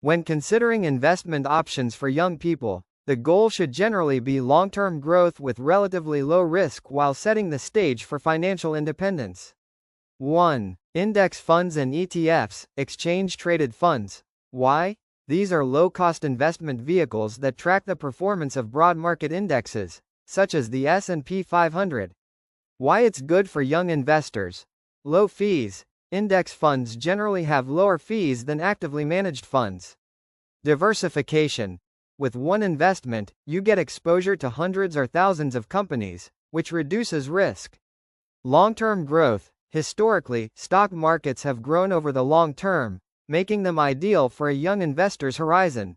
When considering investment options for young people, the goal should generally be long-term growth with relatively low risk while setting the stage for financial independence. 1. Index funds and ETFs, exchange-traded funds. Why? These are low-cost investment vehicles that track the performance of broad market indexes, such as the S&P 500. Why it's good for young investors. Low fees. Index funds generally have lower fees than actively managed funds. Diversification. With one investment, you get exposure to hundreds or thousands of companies, which reduces risk. Long-term growth. Historically, stock markets have grown over the long term, making them ideal for a young investor's horizon.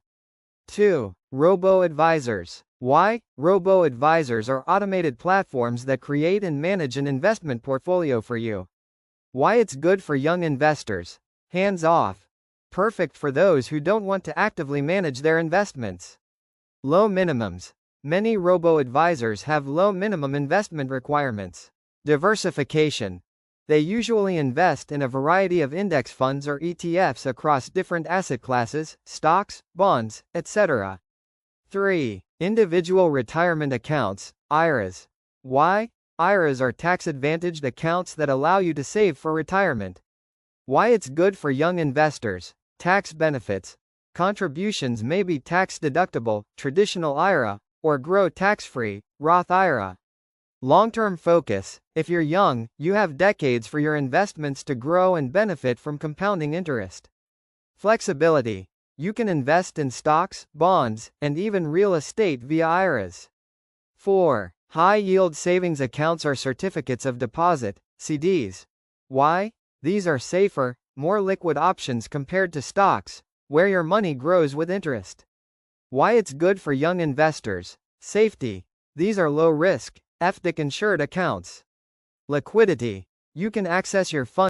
2. Robo-advisors. Why? Robo-advisors are automated platforms that create and manage an investment portfolio for you. Why it's good for young investors. Hands-off. Perfect for those who don't want to actively manage their investments. Low minimums. Many robo-advisors have low minimum investment requirements. Diversification. They usually invest in a variety of index funds or ETFs across different asset classes, stocks, bonds, etc. 3. Individual retirement accounts, IRAs. Why? IRAs are tax-advantaged accounts that allow you to save for retirement. Why it's good for young investors. Tax benefits. Contributions may be tax-deductible, traditional IRA, or grow tax-free, Roth IRA. Long-term focus. If you're young, you have decades for your investments to grow and benefit from compounding interest. Flexibility. You can invest in stocks, bonds, and even real estate via IRAs. 4. High-yield savings accounts or certificates of deposit, CDs. Why? These are safer, more liquid options compared to stocks, where your money grows with interest. Why it's good for young investors. Safety. These are low-risk, FDIC-insured accounts. Liquidity. You can access your funds